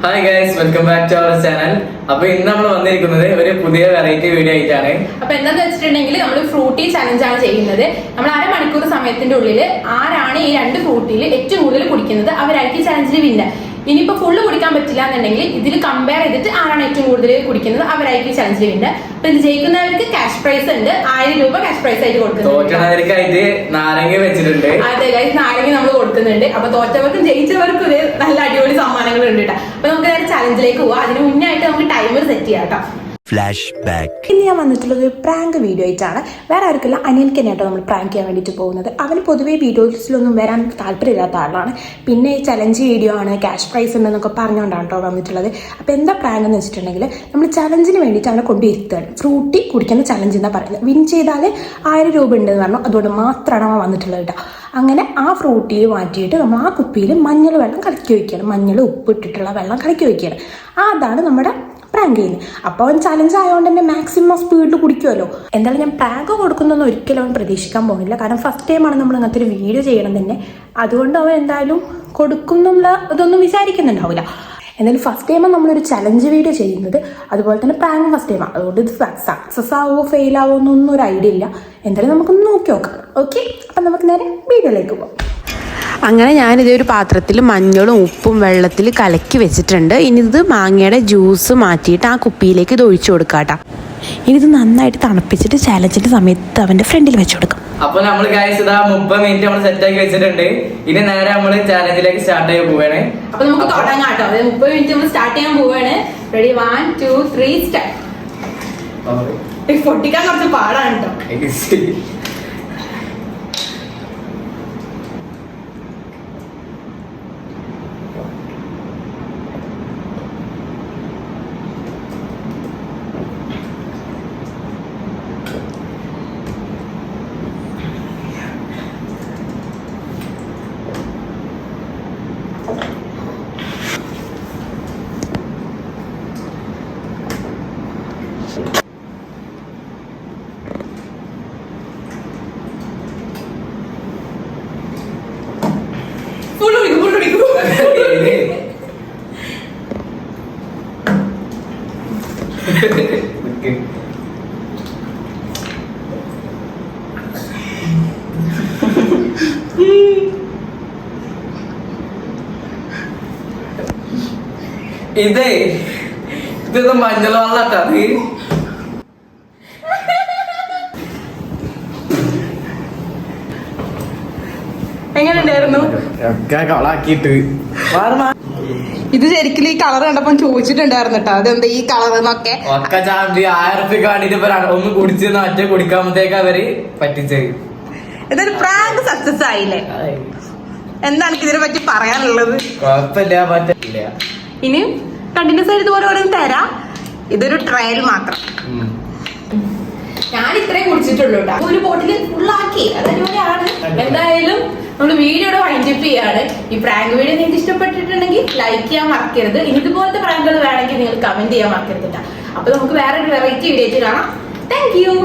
Hi guys, welcome back to our channel. അപ്പൊ ഇന്ന് നമ്മൾ വന്നിരിക്കുന്നത് ഒരു പുതിയ വെറൈറ്റി വീഡിയോ ആയിട്ടാണ്. അപ്പൊ എന്താന്ന് വെച്ചിട്ടുണ്ടെങ്കിൽ നമ്മൾ ഫ്രൂട്ടി ചലഞ്ച് ആണ് ചെയ്യുന്നത്. നമ്മൾ അരമണിക്കൂർ സമയത്തിന്റെ ഉള്ളിൽ ആരാണ് ഈ 2 ഫ്രൂട്ടിയിൽ ഏറ്റവും കൂടുതൽ കുടിക്കുന്നത് അവരായിരിക്കും ചലഞ്ചിൽ വിന്നർ. ഇനിയിപ്പോ ഫുള്ള് കുടിക്കാൻ പറ്റില്ല എന്നുണ്ടെങ്കിൽ ഇതിൽ കമ്പയർ ചെയ്തിട്ട് ആരാണ് ഏറ്റവും കൂടുതൽ കുടിക്കുന്നത് അവരായിരിക്കും ചലഞ്ചിൽ വിന്നർ. അപ്പൊ ഇത് ജയിക്കുന്നവർക്ക് ക്യാഷ് പ്രൈസ് ഉണ്ട്, 1000 രൂപ ക്യാഷ് പ്രൈസ് ആയിട്ട് കൊടുക്കുന്നുണ്ട്. നാരങ്ങ വെച്ചിട്ടുണ്ട്. അതെ ഗൈസ്, നാരങ്ങ നമ്മൾ കൊടുക്കുന്നുണ്ട്. അപ്പൊ തോറ്റവർക്കും ജയിച്ചവർക്കും ഒരു നല്ല അടിപൊളി സമ്മാനങ്ങൾ ഉണ്ട് കേട്ടോ. അപ്പൊ നമുക്ക് നേരെ ചലഞ്ചിലേക്ക് പോവാം. അതിന് മുന്നായിട്ട് നമുക്ക് ടൈമർ സെറ്റ് ചെയ്യാം കേട്ടോ. ഇന്ന് ഞാൻ വന്നിട്ടുള്ളത് ഒരു പ്രാങ്ക് വീഡിയോ ആയിട്ടാണ്. വേറെ ആർക്കല്ല, അനിയൻക്ക് തന്നെയാട്ടോ നമ്മൾ പ്രാങ്ക് ചെയ്യാൻ വേണ്ടിയിട്ട് പോകുന്നത്. അവന് പൊതുവേ വീഡിയോസിലൊന്നും വരാൻ താല്പര്യമില്ലാത്ത ആളാണ്. പിന്നെ ചലഞ്ച് വീഡിയോ ആണ്, ക്യാഷ് പ്രൈസ് ഉണ്ടെന്നൊക്കെ പറഞ്ഞുകൊണ്ടാണ് കേട്ടോ വന്നിട്ടുള്ളത്. അപ്പോൾ എന്താ പ്രാങ്ക് എന്ന് വെച്ചിട്ടുണ്ടെങ്കിൽ നമ്മൾ ചലഞ്ചിന് വേണ്ടിയിട്ട് അവനെ കൊണ്ടുവരുത്തുകയാണ്. ഫ്രൂട്ടി കുടിക്കുന്ന ചലഞ്ച് എന്നാണ് പറയുന്നത്. വിൻ ചെയ്താൽ 1000 രൂപ ഉണ്ടെന്ന് പറഞ്ഞു. അതുകൊണ്ട് മാത്രമാണ് അവൻ വന്നിട്ടുള്ളത് കേട്ടോ. അങ്ങനെ ആ ഫ്രൂട്ടിയിൽ മാറ്റിയിട്ട് നമ്മൾ ആ കുപ്പിയിൽ മഞ്ഞൾ വെള്ളം കലക്കി വയ്ക്കുകയാണ്. മഞ്ഞൾ ഉപ്പ് ഇട്ടിട്ടുള്ള വെള്ളം കലക്കി വയ്ക്കുകയാണ്. അതാണ് നമ്മുടെ പ്രാങ്ക് ചെയ്യുന്നത്. അപ്പോൾ അവൻ ചലഞ്ച് ആയതുകൊണ്ട് തന്നെ മാക്സിമം സ്പീഡിൽ കുടിക്കുമല്ലോ. എന്തായാലും ഞാൻ പ്രാങ്ക് കൊടുക്കുന്നൊന്നും ഒരിക്കലും അവൻ പ്രതീക്ഷിക്കാൻ പോകുന്നില്ല. കാരണം ഫസ്റ്റ് ടൈമാണ് നമ്മൾ അങ്ങനത്തെ ഒരു വീഡിയോ ചെയ്യണം തന്നെ. അതുകൊണ്ട് അവൻ എന്തായാലും കൊടുക്കുന്നുള്ള ഇതൊന്നും വിചാരിക്കുന്നുണ്ടാവില്ല. എന്തായാലും ഫസ്റ്റ് ടൈമാണ് നമ്മളൊരു ചലഞ്ച് വീഡിയോ ചെയ്യുന്നത്. അതുപോലെ തന്നെ പ്രാങ്ക് ഫസ്റ്റ് ടൈമാണ്. അതുകൊണ്ട് ഇത് സക്സസ് ആവുമോ ഫെയിൽ ആവുമോ എന്നൊന്നും ഒരു ഐഡിയ ഇല്ല. എന്തായാലും നമുക്കൊന്ന് നോക്കി നോക്കാം. ഓക്കെ, അപ്പം നമുക്ക് നേരെ വീഡിയോയിലേക്ക് പോകാം. അങ്ങനെ ഞാനിതേ ഒരു പാത്രത്തിൽ മഞ്ഞളും ഉപ്പും വെള്ളത്തിൽ കലക്കി വെച്ചിട്ടുണ്ട്. ഇനി ഇത് മാങ്ങയുടെ ജ്യൂസ് മാറ്റിയിട്ട് ആ കുപ്പിയിലേക്ക് ഇത് ഒഴിച്ചു കൊടുക്കാം കേട്ടോ. ഇനി ഇത് നന്നായിട്ട് തണുപ്പിച്ചിട്ട് ചലഞ്ചിന്റെ സമയത്ത് അവന്റെ ഫ്രണ്ടിൽ വെച്ചു കൊടുക്കും. അപ്പൊ നമ്മൾ ഗൈസ് ഇതാ 30 മിനിറ്റ് നമ്മൾ സെറ്റ് ആക്കി വെച്ചിട്ടുണ്ട്. ഇനി നേരെ നമ്മൾ ചാലഞ്ചിലേക്ക് സ്റ്റാർട്ട് ചെയ്യാൻ പോവുകയാണ്. അപ്പൊ നമുക്ക് തുടങ്ങാം കേട്ടോ. 30 മിനിറ്റ് നമ്മൾ സ്റ്റാർട്ട് ചെയ്യാൻ പോവുകയാണ്. Ready, 1 2 3 start. പൊട്ടിക്കാൻ കുറച്ച് പാടാണ് കേട്ടോ. ഇത് മഞ്ഞൾ വെള്ളട്ടാ. എങ്ങനെയുണ്ടായിരുന്നു? ഇത് ശരിക്കും ഈ കളർ കണ്ടപ്പോ ചോദിച്ചിട്ടുണ്ടായിരുന്നു കേട്ടോ, അതെന്താ ഈ കളർ എന്നൊക്കെ. 1000 രൂപ കാണിട്ട് ഒന്ന് കുടിച്ച് മറ്റേ കുടിക്കാമ്പത്തേക്ക് അവര് പറ്റിച്ചത്. ഇതൊരു പ്രാങ്ക് സക്സസ് ആയില്ലേ? എന്താണ് ഇതിനെ പറ്റി പറയാനുള്ളത്? കുഴപ്പമില്ല, പറ്റില്ല. ഇനി കണ്ടിന്യൂസ് ആയിട്ട് ഇതുപോലെ ഓരോന്ന് തരാം. ഇതൊരു ട്രയൽ മാത്രം. ഞാൻ ഇത്രയും കുടിച്ചിട്ടുള്ളൂ കേട്ടോ. ഒരു ബോട്ടിൽ ഫുള്ളാക്കി, അതേപോലെയാണ്. എന്തായാലും നമ്മൾ വീഡിയോയുടെ വൈൻഡപ്പ് ചെയ്യാണ്. ഈ പ്രാങ്ക് വീഡിയോ നിങ്ങൾക്ക് ഇഷ്ടപ്പെട്ടിട്ടുണ്ടെങ്കിൽ ലൈക്ക് ചെയ്യാൻ മറക്കരുത്. ഇനി ഇതുപോലത്തെ പ്രാങ്കുകൾ വേണമെങ്കിൽ നിങ്ങൾ കമന്റ് ചെയ്യാൻ മറക്കരുത് കേട്ടോ. അപ്പൊ നമുക്ക് വേറൊരു വെറൈറ്റി വീഡിയോ കാണാം. Thank you.